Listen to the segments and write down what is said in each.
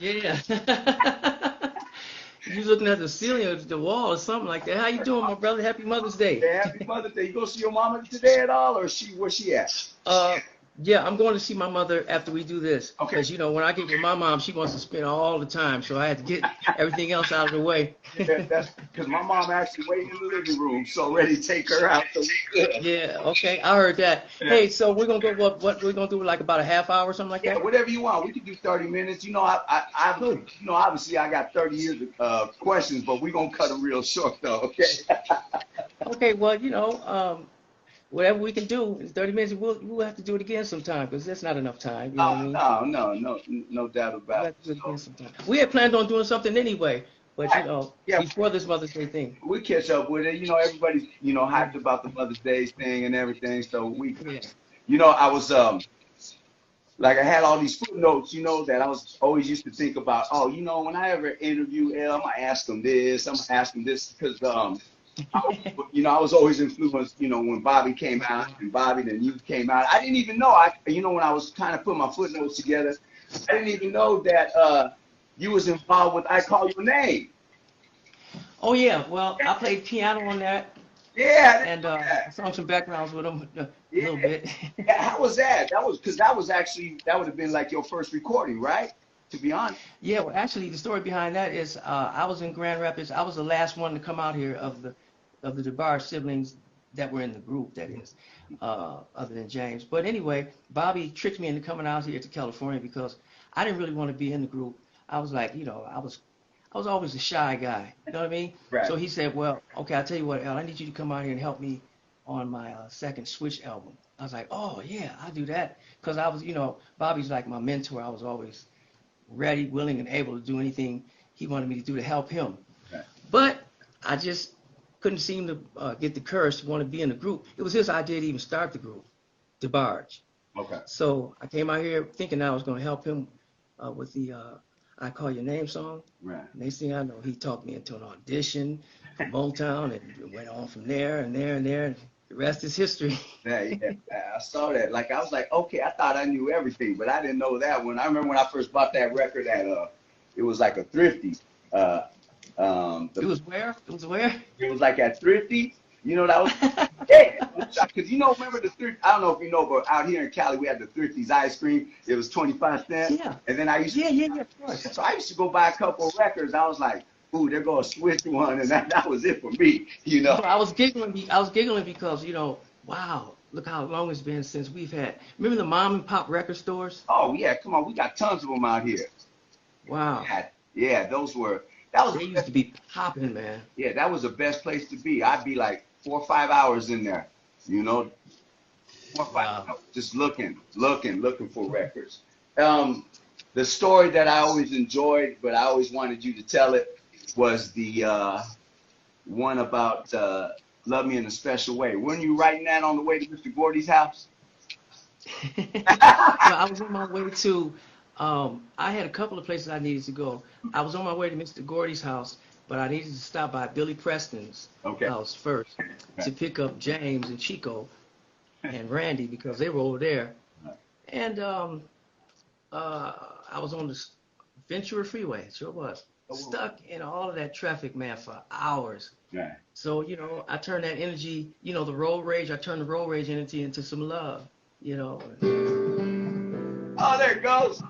Yeah. You looking at the ceiling or the wall or something like that. How you doing, my brother? Happy Mother's Day. Yeah, happy Mother's Day. You go see your mama today at all, or where she at? Uh, yeah, I'm going to see my mother after we do this, Okay. because when I get with my mom, she wants to spend all the time, so I had to get everything else out of the way. Yeah, that's because my mom actually waiting in the living room, so ready to take her out. So we good. Yeah, okay, I heard that. Yeah. Hey, so we're gonna go what we're gonna do, like about a half hour or something like Yeah, that? whatever you want. We can do 30 minutes. Cool. Obviously I got 30 years of questions, but we're gonna cut them real short though. Okay. Okay, well, whatever we can do in 30 minutes, we'll have to do it again sometime because that's not enough time. You know Oh, what I mean? no doubt We'll about it. have to do it So, again sometime. We had planned on doing something anyway, but right. Yeah, before this Mother's Day thing. we catch up with it. Everybody's hyped about the Mother's Day thing and everything. So Yeah. I was like I had all these footnotes, that I was always used to think about. Oh, when I ever interview L, I'm gonna ask him this. I'm gonna ask him this because I was always influenced. When Bobby came out and Bobby then you came out. I didn't even know. When I was kind of putting my footnotes together, I didn't even know that you was involved with I Call Your Name. Oh yeah, well, I played piano on that, Yeah, I didn't and know I that. sung some backgrounds with them a Yeah. little bit. Yeah, how was that? That was because that was actually that would have been like your first recording, right? To be honest. Yeah, well, actually, the story behind that is I was in Grand Rapids. I was the last one to come out here of the DeBarge siblings that were in the group, that is, other than James. But anyway, Bobby tricked me into coming out here to California because I didn't really want to be in the group. I was like, I was always a shy guy. You know what I mean? Right. So he said, well, okay, I'll tell you what, Al, I need you to come out here and help me on my second Switch album. I was like, oh yeah, I'll do that. Because I was, Bobby's like my mentor. I was always ready, willing, and able to do anything he wanted me to do to help him. Right. But I just couldn't seem to get the courage to want to be in the group. It was his idea to even start the group, DeBarge. Okay. So I came out here thinking I was going to help him with the I Call Your Name song. Right. Next thing I know, he talked me into an audition for Motown, and it went on from there and there and there. And the rest is history. Yeah, yeah. I saw that. Like I was like, okay, I thought I knew everything, but I didn't know that one. I remember when I first bought that record at it was like a thrifty. Uh, It was where? It was where? it was like at thrifty. That was yeah. Because remember the thrift? I don't know if you know, but out here in Cali, we had the thrifties ice cream. It was 25 cents, Yeah. and then I used to. Yeah, yeah, yeah, of course. So I used to go buy a couple of records. I was like, ooh, they're gonna switch one, and that was it for me. So I was giggling. I was giggling because wow, look how long it's been since we've had. Remember the mom and pop record stores? Oh yeah, come on, we got tons of them out here. Wow, Yeah, that was they used to be popping, man. yeah, that was the best place to be. I'd be like 4 or 5 hours in there, you know, 4 or 5 hours, Wow. just looking for records. The story that I always enjoyed, but I always wanted you to tell it, was the one about "Love Me in a Special Way." Weren't you writing that on the way to Mr. Gordy's house? Well, I was on my way to. I had a couple of places I needed to go. I was on my way to Mr. Gordy's house, but I needed to stop by Billy Preston's Okay. house first to pick up James and Chico and Randy because they were over there. And I was on the Ventura Freeway, it sure was, stuck in all of that traffic, man, for hours. Right. So, I turned that energy, the road rage, I turned the road rage energy into some love, you know. Oh, there it goes.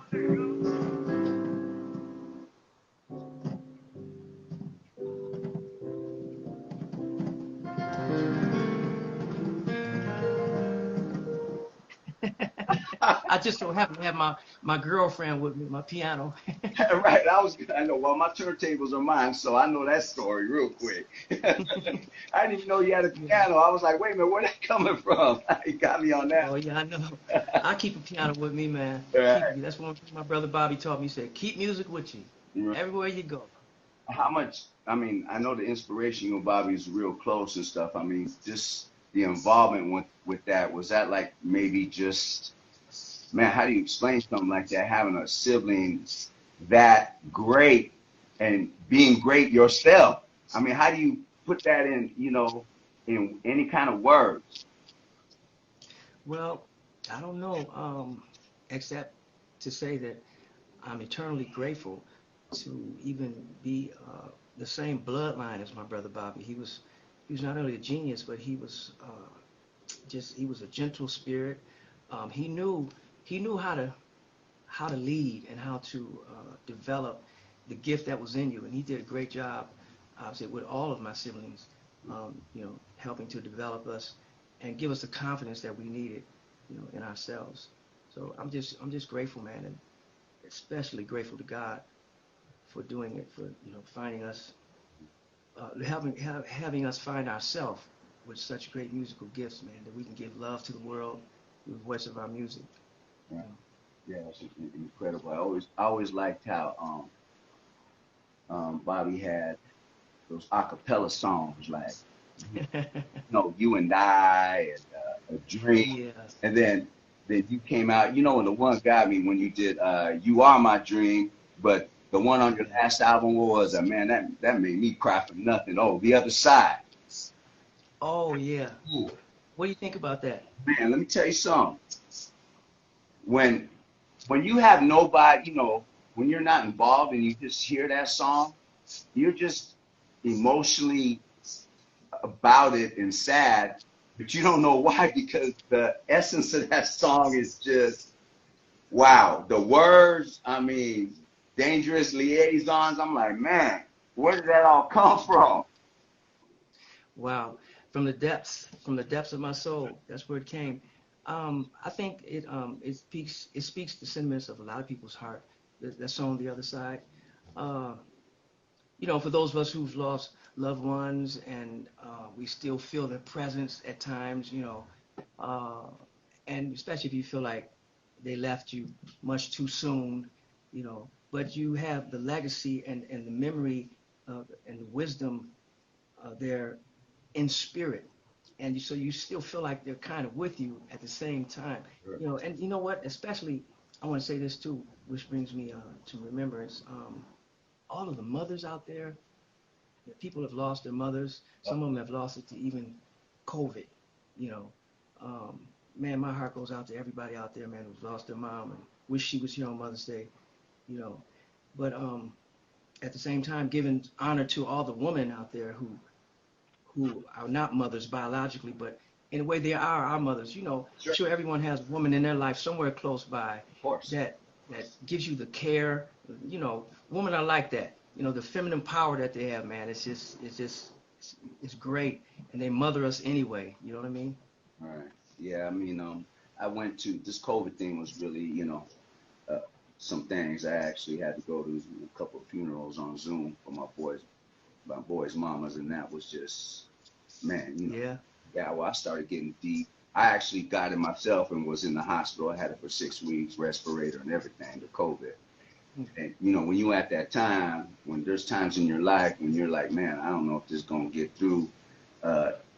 I just so happen to have my girlfriend with me, my piano. Right. I know. Well, my turntables are mine, so I know that story real quick. I didn't even know you had a piano. I was like, wait a minute, where that coming from? You got me on that. Oh yeah, I know. I keep a piano with me, man. Right. That's one thing my brother Bobby taught me. He said, keep music with you Right. everywhere you go. How much? I mean, I know the inspiration. Bobby's real close and stuff. I mean, just the involvement with that. Was that like maybe just, man? How do you explain something like that? Having a sibling that great and being great yourself. I mean, how do you put that in any kind of words? Well, I don't know, except to say that I'm eternally grateful to even be the same bloodline as my brother Bobby. He was not only a genius, but he was a gentle spirit. He knew how to lead and how to develop the gift that was in you, and he did a great job. I said with all of my siblings, helping to develop us and give us the confidence that we needed, in ourselves. So I'm just grateful, man, and especially grateful to God for doing it, for finding us, having us find ourselves with such great musical gifts, man, that we can give love to the world through the voice of our music. Right. Yeah, it's incredible. I always liked how Bobby had those a cappella songs like You and I and A Dream, Yeah. and then you came out. And the one got me when you did You Are My Dream, but the one on your last album, what was that? Man, that made me cry for nothing. Oh, The Other Side. Oh yeah. Ooh, What do you think about that? man, let me tell you something. When when you have nobody, when you're not involved and you just hear that song, you're just emotionally about it and sad, but you don't know why because the essence of that song is just wow. The words, I mean, dangerous liaisons. I'm like, man, where did that all come from? Wow, from the depths of my soul, that's where it came. I think it speaks the sentiments of a lot of people's heart. That song, "The Other Side." Uh, for those of us who've lost loved ones and we still feel their presence at times, uh, and especially if you feel like they left you much too soon, but you have the legacy and the memory and the wisdom there in spirit, and so you still feel like they're kind of with you at the same time. Sure. And you know what? Especially, I want to say this too, which brings me to remembrance. All of the mothers out there, people have lost their mothers. Some of them have lost it to even COVID. You know, um, man, my heart goes out to everybody out there, man, who's lost their mom and wish she was here on Mother's Day. You know, but at the same time, giving honor to all the women out there who are not mothers biologically, but in a way they are our mothers. Sure. Sure, everyone has a woman in their life somewhere close by Of course. that gives you the care. Women are like that. The feminine power that they have, man. It's great, and they mother us anyway. You know what I mean? All right. Yeah, I mean, I went to this COVID thing was really, uh, some things. I actually had to go to a couple of funerals on Zoom for my boys' mamas, and that was just, man, Yeah. yeah. Well, I started getting deep. I actually got it myself and was in the hospital. I had it for 6 weeks, respirator and everything, the COVID. And when you at that time, when there's times in your life when you're like, man, I don't know if this is gonna get through.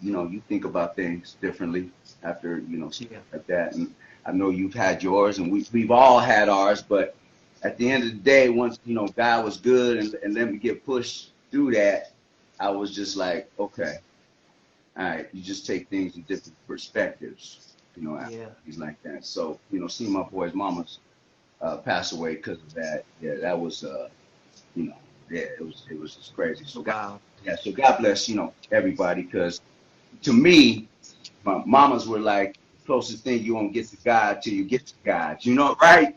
You think about things differently after stuff Yeah. like that. And I know you've had yours, and we've all had ours. But at the end of the day, once God was good and let me get pushed through that, I was just like, okay, all right. You just take things in different perspectives. After Yeah. things like that. So seeing my boys' mamas pass away because of that. Yeah, that was you know, yeah, it was just crazy. So God, Wow. yeah, so God bless everybody because to me, my mamas were like the closest thing you won't get to God till you get to God. Right?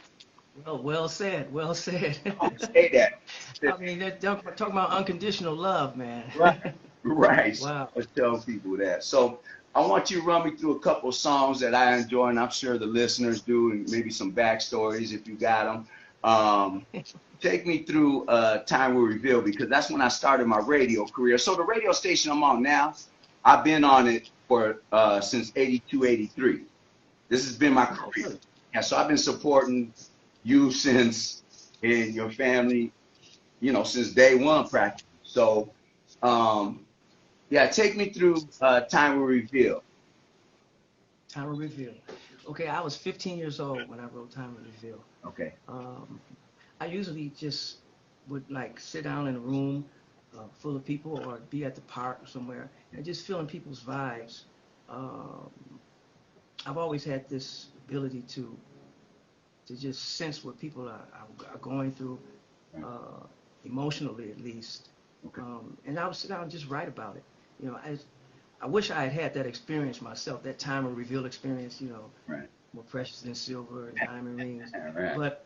Well said. Well said. Don't say that. I mean, they're talking about unconditional love, man. Right, right. So Wow. I tell people that. So I want you to run me through a couple of songs that I enjoy, and I'm sure the listeners do, and maybe some backstories if you got them. Take me through Time Will Reveal because that's when I started my radio career. So the radio station I'm on now, I've been on it for since 82, 83. This has been my Oh, career. really? Yeah, so I've been supporting you since and your family, since day one practically. So, yeah, take me through Time Will Reveal. Time of Reveal. Okay, I was 15 years old when I wrote Time of Reveal. Okay. Um, I usually just would like sit down in a room full of people or be at the park or somewhere and just feeling people's vibes. Um, I've always had this ability to to just sense what people are going through, emotionally at least. Okay. And I would sit down and just write about it. You know, I wish I had had that experience myself, that time of reveal experience, you know, Right. more precious than silver and diamond rings. Right. But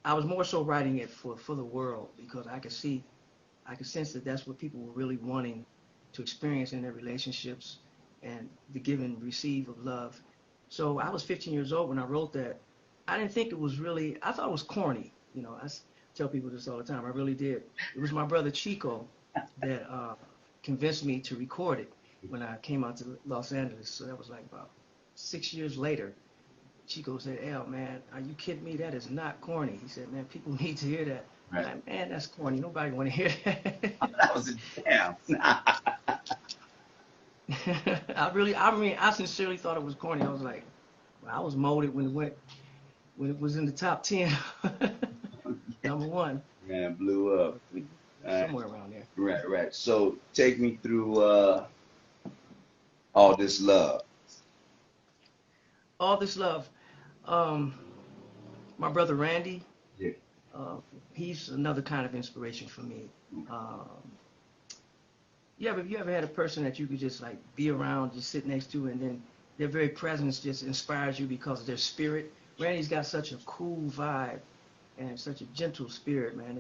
I was more so writing it for the world because I could sense that that's what people were really wanting to experience in their relationships and the give and receive of love. So I was 15 years old when I wrote that. I didn't think it was really, I thought it was corny. You know, tell people this all the time. I really did. It was my brother Chico that convinced me to record it when I came out to Los Angeles. So that was like about 6 years later. Chico said, "El, man, are you kidding me? That is not corny." He said, "Man, people need to hear that." Right. I'm like, "Man, that's corny. Nobody want to hear that." That was a damn. I sincerely thought it was corny. I was like, well, I was molded when it was in the top 10, number one. Man, blew up. Somewhere around there. Right, right. So take me through All This Love. All This Love. My brother Randy, Yeah. he's another kind of inspiration for me. You ever had a person that you could just like be around, just sit next to, and then their very presence just inspires you because of their spirit? Randy's got such a cool vibe and such a gentle spirit, man.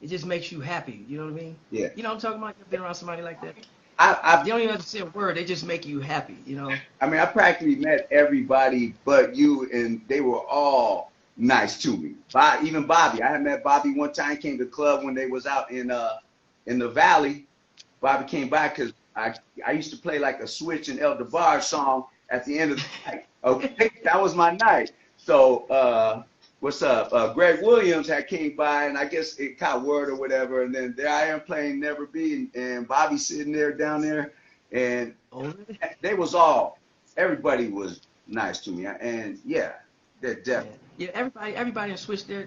It just makes you happy. You know what I mean? Yeah. You know what I'm talking about? You've been around somebody like that? I They don't even have to say a word. They just make you happy, you know? I mean, I practically met everybody but you, and they were all nice to me. Even Bobby. I had met Bobby one time, came to the club when they was out in the valley. Bobby came by because I used to play like a Switch and El Debarge song at the end of the night. Okay, that was my night. So what's up? Greg Williams had came by, and I guess it caught word or whatever, and then there I am playing Never Be, and Bobby sitting there down there, and they was everybody was nice to me, and yeah, they're definitely. Yeah, everybody in Switch, they're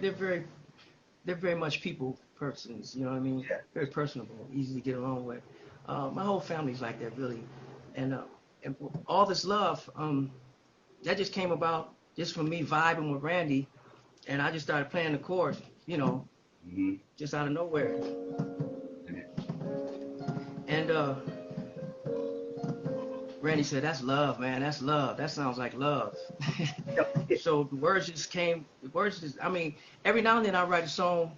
very much people persons, you know what I mean? Yeah. Very personable, easy to get along with. My whole family's like that, really. And All This Love, that just came about just from me vibing with Randy, and I just started playing the chords, you know, just out of nowhere. And Randy said, "That's love, man. That's love. That sounds like love." So the words just I mean, every now and then I write a song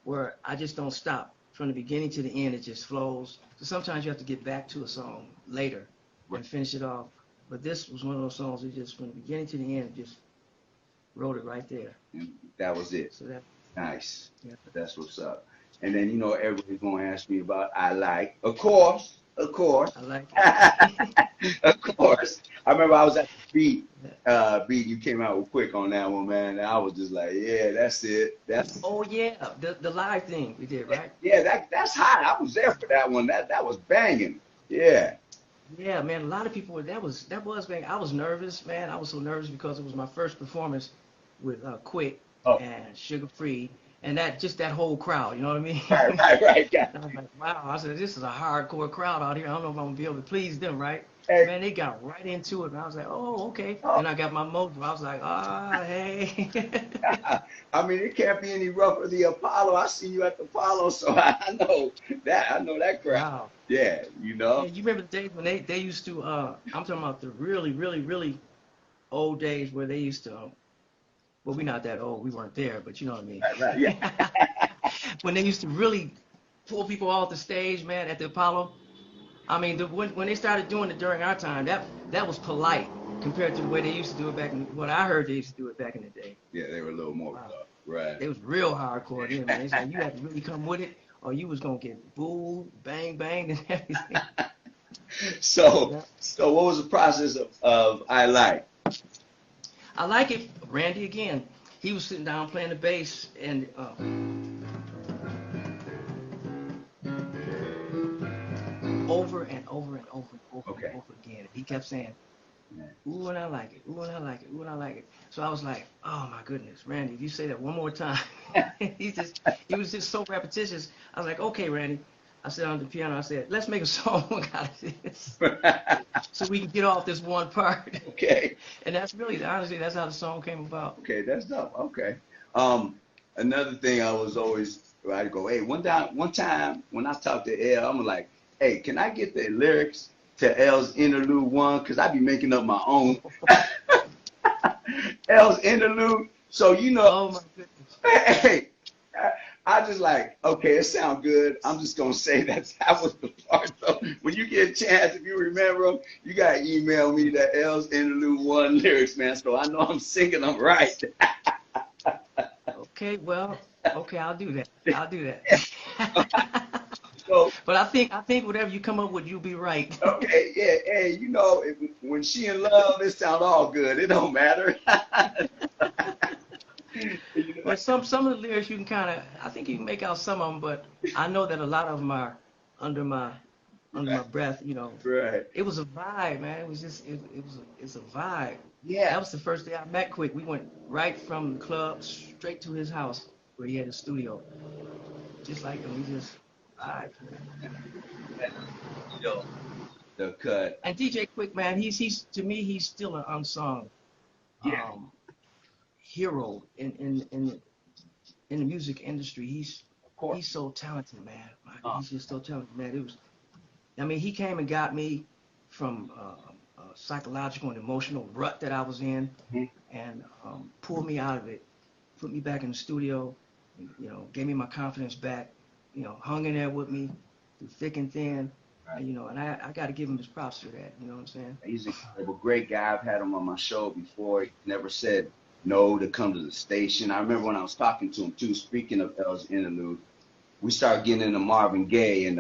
where I just don't stop. From the beginning to the end, it just flows. So sometimes you have to get back to a song later and finish it off. But this was one of those songs that just from the beginning to the end, just wrote it right there. And that was it. So that, Nice. yeah. That's what's up. And then, you know, everybody's going to ask me about I Like. Of course. I like it. Of course. I remember I was at the beat you came out with quick on that one, man. And I was just like, yeah, that's it. Oh yeah, the live thing we did, right? Yeah, that's hot. I was there for that one. That was banging. Yeah. Yeah, man. A lot of people that was banging. I was nervous, man. I was so nervous because it was my first performance with Quick and Sugar Free, and that whole crowd. You know what I mean? Right. Yeah. And I was like, wow. I said, this is a hardcore crowd out here. I don't know if I'm gonna be able to please them, right? Hey. Man, they got right into it, and I was like, oh, okay. Then I got my mojo. I was like, hey. I mean, it can't be any rougher. The Apollo. I see you at the Apollo, so I know that. I know that crowd. Wow. Yeah, you know. Yeah, you remember the days when they used to? I'm talking about the really, really, really old days where they used to. Well, we're not that old. We weren't there, but you know what I mean. Right. Yeah. When they used to really pull people off the stage, man, at the Apollo. I mean, when they started doing it during our time, that was polite compared to the way they used to do it back in. What I heard they used to do it back in the day. Yeah, they were a little more rough. Right. It was real hardcore then, man. It's like you had to really come with it, or you was gonna get booed, bang, and everything. So what was the process of I Like? I Like It. Randy again. He was sitting down playing the bass and. Over and over and over and over and over again. He kept saying, "Ooh, and I like it. Ooh, and I like it. Ooh, and I like it." So I was like, "Oh my goodness, Randy, if you say that one more time," he was just so repetitious. I was like, "Okay, Randy, I sat on the piano. I said, let's make a song out of this, so we can get off this one part. Okay. And that's really, honestly, that's how the song came about. Okay, that's dope. Okay. Another thing I was always I go, hey, one time when I talked to L, I'm like, hey, can I get the lyrics to L's Interlude 1? Because I be making up my own. L's Interlude. So Oh my goodness. hey, I just like, okay, it sounds good. I'm just gonna say that was the part. So when you get a chance, if you remember them, you gotta email me the L's Interlude 1 lyrics, man. So I know I'm singing them right. Okay, well, okay, I'll do that. I'll do that. So But I think whatever you come up with, you'll be right. okay, yeah, hey, when she in love, it sound all good. It don't matter. But some of the lyrics you can kind of, I think you can make out some of them, but I know that a lot of them are under my breath. Right. It was a vibe, man. It was just it's a vibe. Yeah. That was the first day I met Quick. We went right from the club straight to his house where he had a studio, just like him. We just vibe. You know, the cut. And DJ Quick, man, he's to me he's still an unsung Yeah. hero in the music industry. He's Of course. he's so talented, man. He's just so talented, man. I mean, he came and got me from a psychological and emotional rut that I was in, Mhm. and pulled me out of it, put me back in the studio, gave me my confidence back, hung in there with me through thick and thin, Right. and I got to give him his props for that. You know what I'm saying? He's incredible, great guy. I've had him on my show before. He never said no to come to the station. I remember when I was talking to him too. Speaking of L's Interlude, we started getting into Marvin Gaye, and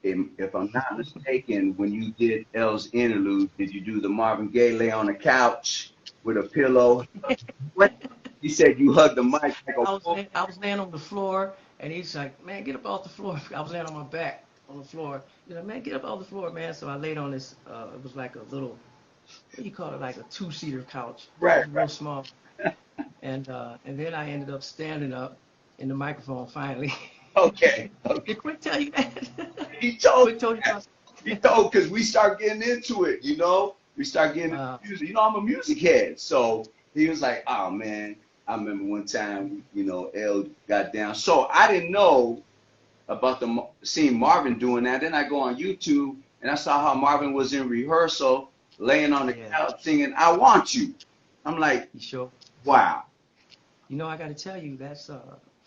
if I'm not mistaken, when you did L's Interlude, did you do the Marvin Gaye lay on the couch with a pillow? What? He said you hugged the mic like a wolf. I was laying on the floor, and he's like, "Man, get up off the floor." I was laying on my back on the floor. "Man, get up off the floor, man." So I laid on this. It was like a little, what do you call it? Like a two-seater couch. It Right, was real right. small. And then I ended up standing up in the microphone finally. Okay, okay. Did Quick tell you that? He told Quick told you about. because we start getting into it, We start getting into music. I'm a music head. So he was like, oh, man, I remember one time, L got down. So I didn't know about seeing Marvin doing that. Then I go on YouTube, and I saw how Marvin was in rehearsal, laying on the couch singing, I Want You. I'm like, You sure? wow. I got to tell you, that's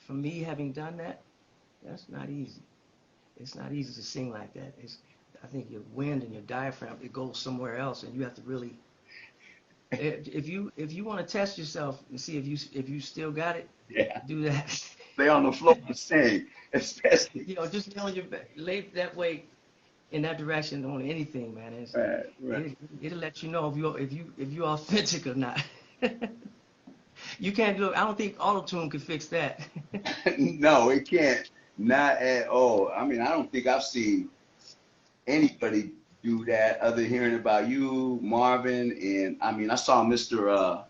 for me having done that, that's not easy. It's not easy to sing like that. I think your wind and your diaphragm, it goes somewhere else, and you have to really. If you want to test yourself and see if you still got it, Yeah. do that. Lay on the floor and sing, especially. Just lay on your back, lay that way, in that direction on anything, man. Right. It'll let you know if you're authentic or not. You can't do it. I don't think auto-tune can fix that. No, it can't. Not at all. I mean, I don't think I've seen anybody do that other than hearing about you, Marvin, and I mean, I saw Mr.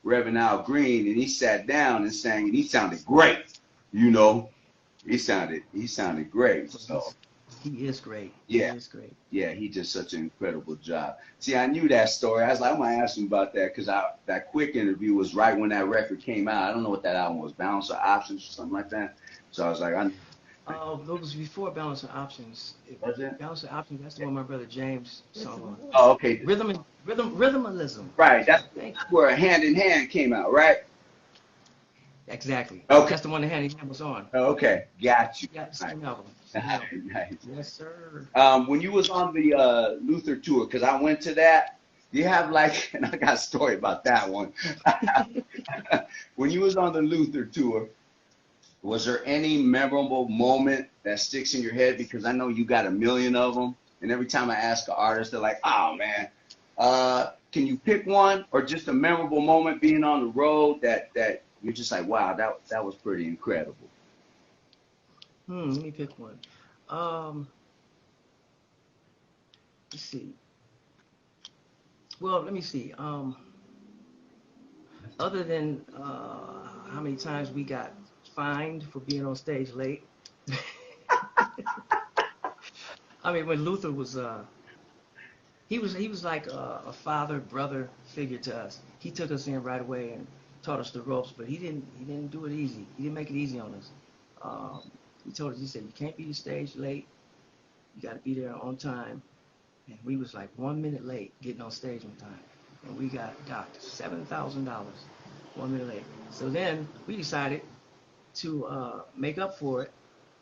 Reverend Al Green, and he sat down and sang, and he sounded great. He sounded great. So He is great. yeah, He is great. yeah, he did such an incredible job. See, I knew that story. I was like, I'm gonna ask him about that because that Quick interview was right when that record came out. I don't know what that album was, Balance or Options or something like that. So I was like, Those was before Balance of Options. Was it? Balance of Options, that's the one my brother James sung on. Oh, okay. Rhythmalism. Right, that's Thank you. where Hand in Hand came out, right? Exactly. Okay. That's the one that Handy Ham was on. Okay, got you. Yeah, same album. Nice. Nice. Yes, sir. When you was on the Luther tour, because I went to that, you have like, and I got a story about that one. When you was on the Luther tour, was there any memorable moment that sticks in your head? Because I know you got a million of them, and every time I ask an artist, they're like, "Oh man, can you pick one or just a memorable moment being on the road that you're just like, wow, that was pretty incredible." Let me pick one. Let's see. Well, let me see. Other than how many times we got fined for being on stage late. I mean, when Luther was, he was like a father, brother figure to us. He took us in right away and taught us the ropes, but he didn't do it easy. He didn't make it easy on us. He told us, he said, you can't be the stage late. You got to be there on time. And we was like 1 minute late getting on stage on time. And we got docked $7,000 1 minute late. So then we decided to make up for it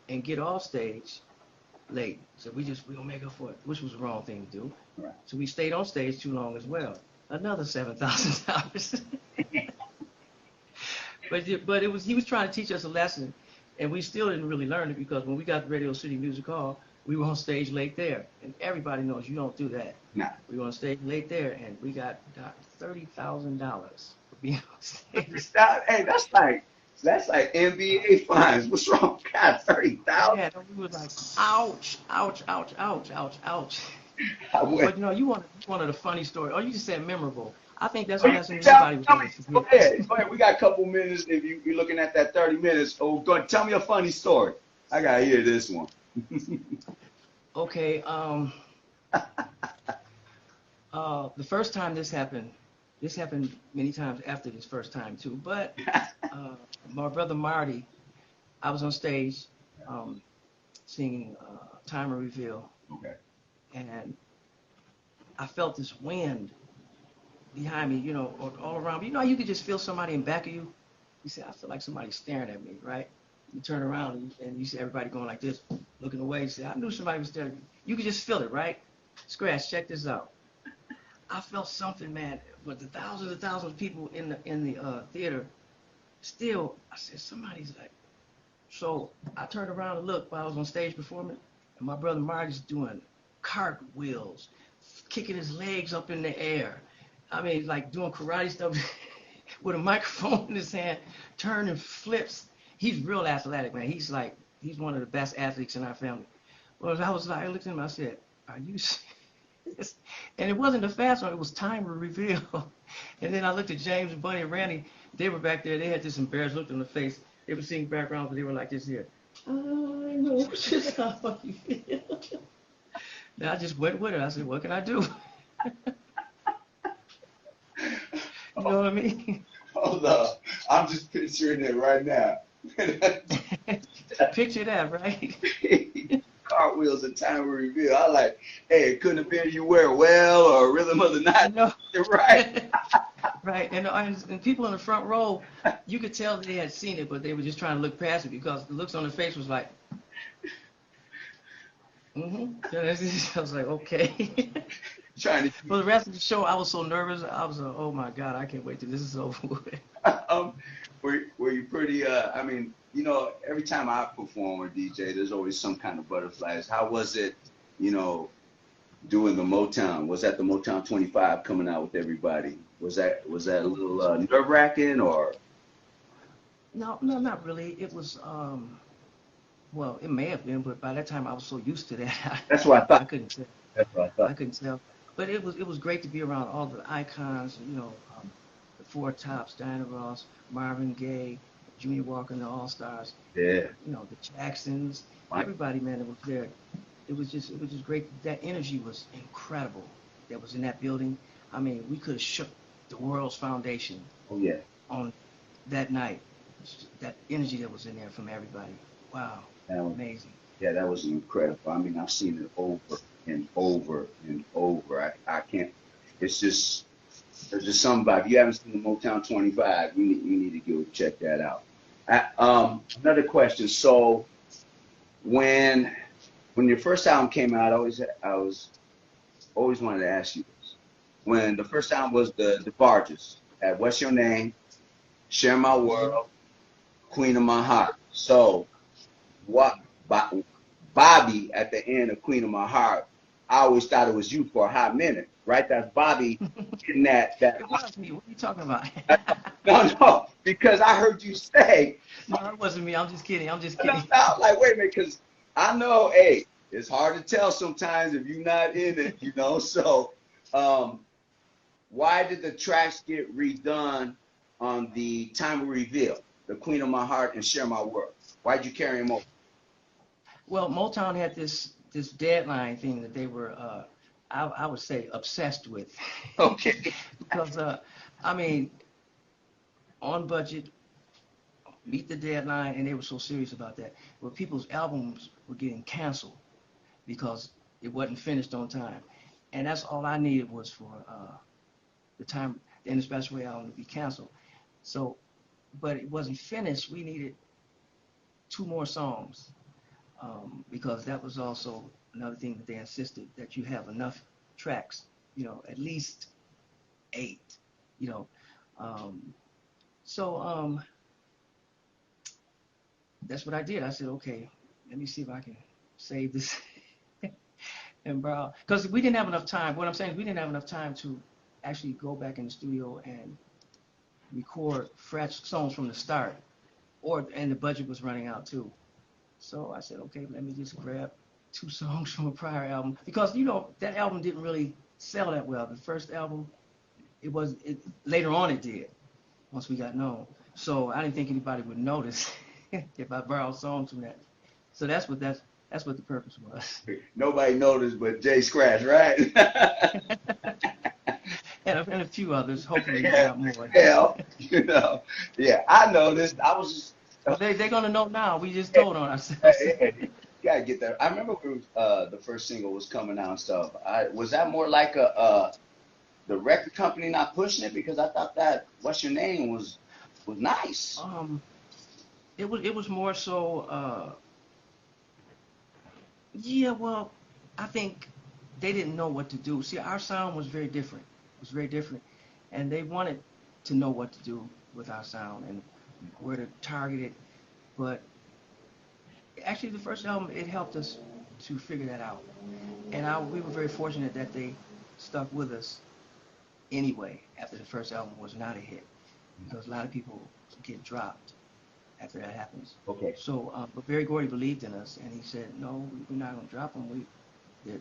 and get off stage late. So we gonna make up for it, which was the wrong thing to do. Right. So we stayed on stage too long as well. Another $7,000. But it was he was trying to teach us a lesson, and we still didn't really learn it because when we got to Radio City Music Hall, we were on stage late there, and everybody knows you don't do that. Nah. We were on stage late there, and we got $30,000 for being on stage. Hey, that's like NBA fines. What's wrong? God, 30,000. Yeah, we was like, ouch, ouch, ouch, ouch, ouch, ouch. I went. But you wanted a funny story, or you just said memorable. I think that's Oh, the you lesson tell- everybody was tell going me- to Go forget. ahead. Go ahead. We got a couple minutes. If you're looking at that 30 minutes, go ahead. Tell me a funny story. I gotta hear this one. Okay, the first time this happened many times after this first time too, but my brother Marty, I was on stage singing Time of Reveal, Okay. and I felt this wind behind me, or all around me. You know how you could just feel somebody in back of you? You say, I feel like somebody's staring at me, right? You turn around and you see everybody going like this, looking away. You say, I knew somebody was staring at me. You could just feel it, right? Scratch, check this out. I felt something, man, with the thousands and thousands of people in the theater. Still, I said, somebody's like. So I turned around and looked while I was on stage performing, and my brother Marty's doing cartwheels, kicking his legs up in the air. I mean, like doing karate stuff with a microphone in his hand, turning flips. He's real athletic, man. He's one of the best athletes in our family. Well, I looked at him, I said, are you serious? And it wasn't the fast one, it was Time of Reveal. And then I looked at James and Bunny and Randy. They were back there. They had this embarrassed look on their face. They were singing background, but they were like this here. I know just how you feel. Then I just went with it. I said, what can I do? You know what I mean? Hold up. I'm just picturing it right now. Picture that, right? Cartwheels and Time of Reveal. I like, hey, it couldn't have been You Wear Well or Rhythm of the Night. No. Right. Right, and people in the front row, you could tell they had seen it, but they were just trying to look past it because the looks on their face was like, I was like, okay. Trying to. For the rest of the show, I was so nervous. I was like, oh my God, I can't wait till this is over with. Were you pretty? I mean, every time I perform or DJ, there's always some kind of butterflies. How was it, doing the Motown? Was that the Motown 25 coming out with everybody? Was that a little nerve-wracking or? No, not really. It was, well, it may have been, but by that time I was so used to that. That's what I thought. I couldn't tell. That's what I thought. I couldn't tell. But it was great to be around all the icons, the Four Tops, Diana Ross, Marvin Gaye, Junior Walker, and the All-Stars. Yeah. The Jacksons, everybody, man, that was there. It was just great. That energy was incredible that was in that building. I mean, we could have shook the world's foundation. Oh, yeah. On that night. That energy that was in there from everybody. Wow. Amazing. Yeah, that was incredible. I mean, I've seen it over and over and over. I can't. It's just there's just something about it. If you haven't seen the Motown 25, you need to go check that out. Another question. So when your first album came out, I was always wanted to ask you this. When the first album was the Debarges, at What's Your Name, Share My World, Queen of My Heart. So what Bobby at the end of Queen of My Heart, I always thought it was you for a hot minute, right? That's Bobby getting that. It was me. What are you talking about? No, because I heard you say. No, it wasn't me. I'm just kidding. No, like, wait a minute, because I know, hey, it's hard to tell sometimes if you're not in it, So why did the tracks get redone on the Time of Reveal, the Queen of My Heart and Share My World? Why'd you carry them over? Well, Motown had this this deadline thing that they were, I would say, obsessed with. Okay. Because, I mean, on budget, meet the deadline, and they were so serious about that. Well, people's albums were getting canceled because it wasn't finished on time. And that's all I needed was for the Indispensable album to be canceled. So, but it wasn't finished. We needed 2 more songs because that was also another thing that they insisted, that you have enough tracks, at least 8, you know. So that's what I did. I said, okay, let me see if I can save this and borrow, because we didn't have enough time. What I'm saying is we didn't have enough time to actually go back in the studio and record fresh songs from the start, and the budget was running out too. So I said, okay, let me just grab 2 songs from a prior album, because that album didn't really sell that well. The first album, later on it did, once we got known. So I didn't think anybody would notice if I borrowed songs from that. So that's what the purpose was. Nobody noticed but Jay Scratch, right? and a few others. Hopefully, not more. Hell, yeah, I noticed. I was just. Well, they're gonna know now. We just told on ourselves. Yeah, you gotta get that. I remember when the first single was coming out and stuff. Was that more like the record company not pushing it, because I thought that What's Your Name was nice. It was more so. Yeah, well, I think they didn't know what to do. See, our sound was very different. It was very different, and they wanted to know what to do with our sound and where to target it. But actually, the first album, it helped us to figure that out, and we were very fortunate that they stuck with us anyway after the first album was not a hit, because a lot of people get dropped after that happens. Okay. So, but Berry Gordy believed in us, and he said, "No, we're not gonna drop them.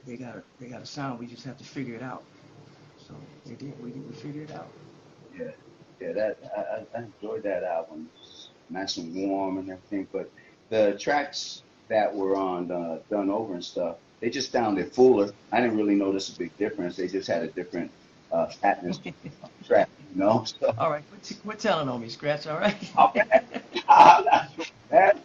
They got a sound. We just have to figure it out." So they did. We figured it out. Yeah, yeah. I enjoyed that album. Nice and warm and everything. But the tracks that were on Done Over and stuff, they just sounded fuller. I didn't really notice a big difference. They just had a different atmosphere on the track, So, all right, quit telling on me, Scratch. All right. oh, man,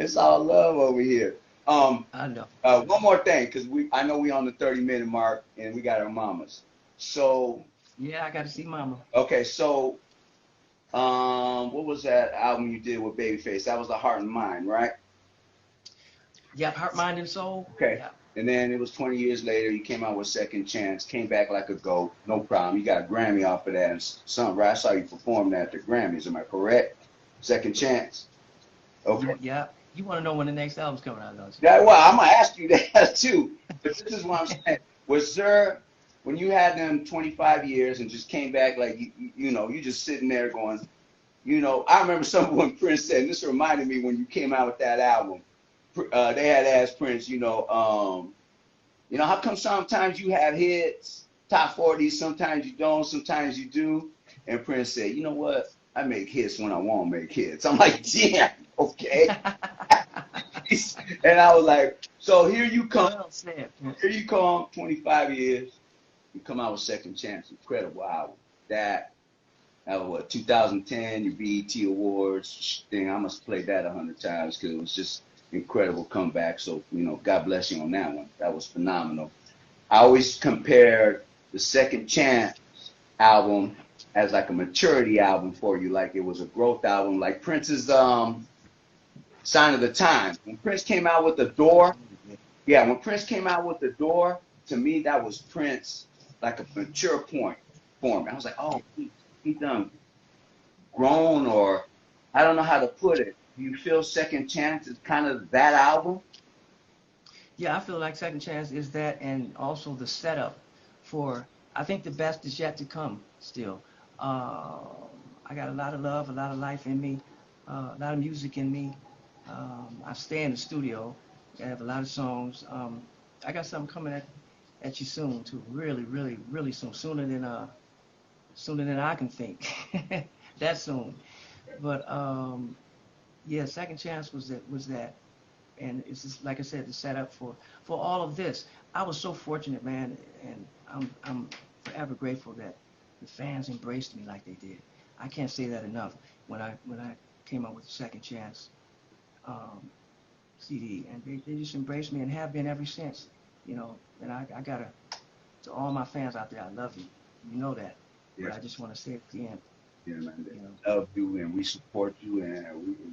it's all love over here. I know. One more thing, because I know we on the 30-minute mark and we got our mamas. So Yeah, I got to see Mama. okay, so what was that album you did with Babyface? That was The Heart and Mind, right? Yep, Heart, Mind, and Soul. Okay. Yeah. And then it was 20 years later, you came out with Second Chance, came back like a GOAT, no problem. You got a Grammy off of that and something, right? I saw you perform that at the Grammys, am I correct? Second Chance. Okay. Yeah. You want to know when the next album's coming out, don't you? Yeah, well, I'm going to ask you that too. But this is what I'm saying. Was there, when you had them 25 years and just came back, like, you just sitting there going, I remember something when Prince said, and this reminded me when you came out with that album. They had asked Prince, how come sometimes you have hits, top 40s, sometimes you don't, sometimes you do? And Prince said, you know what? I make hits when I want to make hits. I'm like, damn, okay. And I was like, so here you come. Well said. Here you come, 25 years. You come out with Second Chance, incredible album. That was what, 2010, your BET Awards thing. I must have played that 100 times because it was just incredible comeback. So, God bless you on that one. That was phenomenal. I always compared the Second Chance album as like a maturity album for you, like it was a growth album, like Prince's Sign of the Times. When Prince came out with The Door, when Prince came out with The Door, to me that was Prince, like a mature point for me. I was like, oh, he done grown, or I don't know how to put it. Do you feel Second Chance is kind of that album? Yeah, I feel like Second Chance is that, and also the setup for, I think the best is yet to come still. I got a lot of love, a lot of life in me, a lot of music in me. I stay in the studio. I have a lot of songs. I got something coming at you soon too. Really, really, really soon. Sooner than I can think. That soon. But yeah, Second Chance was that. and it's just, like I said, the setup for all of this. I was so fortunate, man, and I'm forever grateful that the fans embraced me like they did. I can't say that enough. When I came out with the Second Chance CD, and they just embraced me and have been ever since. You know, and I gotta, to all my fans out there, I love you. You know that. Yes. But I just want to say at the end. Yeah, man. You know, Love you, and we support you, and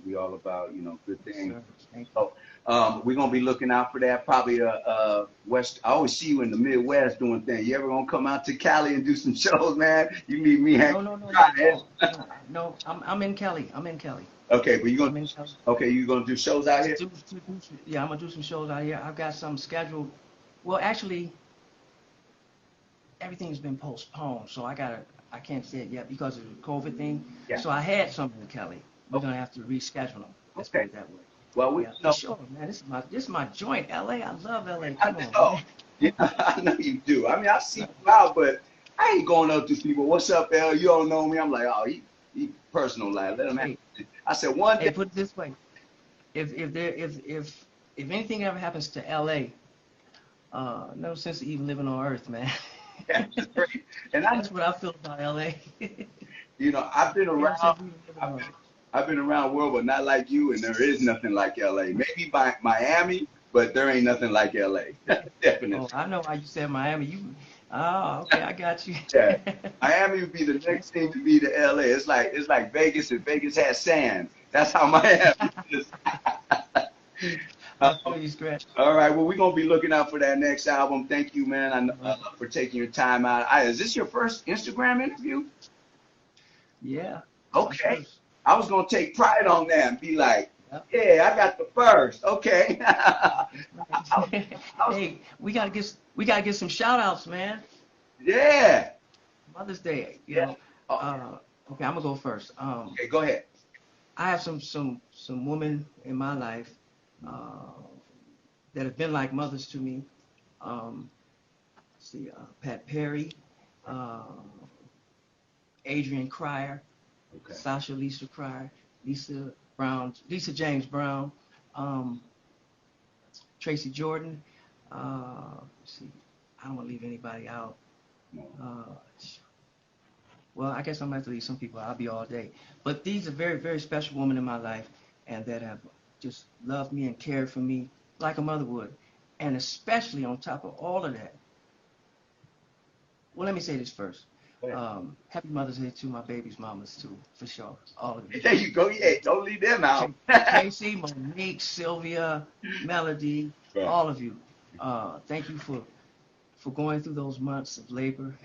we all about, you know, good things. sir, thank you. So, we're gonna be looking out for that. Probably West. I always see you in the Midwest doing things. You ever gonna come out to Cali and do some shows, man? You meet me, Hank. No. I'm in Cali. Okay, but you I'm gonna in Cali. okay? You gonna do shows out here? Yeah, I'm gonna do some shows out here. I've got some scheduled. Well, actually, everything's been postponed, so I can't say it yet because of the COVID thing. Yeah. So I had something in Cali. We're gonna have to reschedule them. Let's put it that way. Well, we Yeah, know. for sure, man. This is my joint, LA. I love LA. I Come on, know. man. Yeah, I know you do. I mean, I see you out, but I ain't going up to people. What's up, L? You don't know me. I'm like, oh, he personal life. Let him have it. I said one Hey, day. put it this way: if anything ever happens to LA, no sense of even living on Earth, man. That's great. And That's what I feel about LA. you know, I've been No sense around. of even living on Earth. I've been around the world, but not like you. And there is nothing like LA. Maybe by Miami, but there ain't nothing like LA. Definitely. Oh, I know why you said Miami. Okay, I got you. Yeah. Miami would be the next thing to be to LA. It's like Vegas if Vegas had sand. That's how Miami is. I feel you, Scratch. All right. Well, we're gonna be looking out for that next album. Thank you, man. I know for taking your time out. Is this your first Instagram interview? Yeah. Okay. I was gonna take pride on that and be like, Yep. yeah, I got the first. Okay. Hey, we gotta get some shout outs, man. Yeah. Mother's Day, you Yeah. know. Okay, I'm gonna go first. Okay, go ahead. I have some women in my life that have been like mothers to me. Let's see, Pat Perry, Adrian Cryer, Okay. Sasha Lisa Cryer, Lisa James Brown, Tracy Jordan. Let's see, I don't want to leave anybody out. No. Well, I guess I'm going to have to leave some people. I'll be all day. But these are very, very special women in my life and that have just loved me and cared for me like a mother would. And especially on top of all of that, well, let me say this first. Happy Mother's Day to my baby's mamas, too, for sure. All of you. There you go. Yeah, don't leave them out. Tracy, Monique, Sylvia, Melody, Right. all of you. Thank you for going through those months of labor,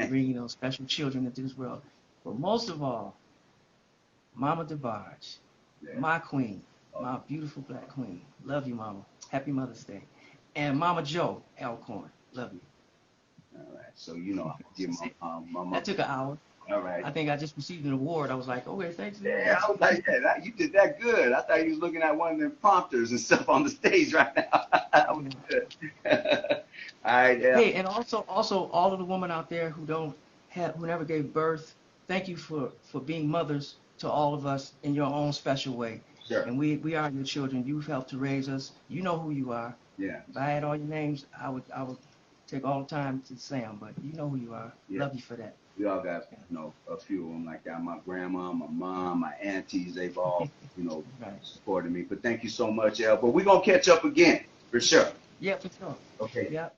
bringing those special children into this world. But most of all, Mama DeBarge, Yeah. my queen, my beautiful black queen. Love you, Mama. Happy Mother's Day. And Mama Joe Alcorn. Love you. All right. So, you know, I'll give my mom. That took an hour. All right. I think I just received an award. I was like, okay, thanks. Yeah, I was like, yeah, you did that good. I thought you was looking at one of them prompters and stuff on the stage right now. That was good. All right, yeah. Hey, and also all of the women out there who never gave birth, thank you for being mothers to all of us in your own special way. Sure. And we are your children. You've helped to raise us. You know who you are. Yeah. If I had all your names, I would take all the time to say them, but you know who you are. Yeah. Love you for that. We all got, you know, a few of them like that. My grandma, my mom, my aunties, they've all, you know, Right. supported me. But thank you so much, El. But we're going to catch up again, for sure. Yeah, for sure. Okay. Yeah.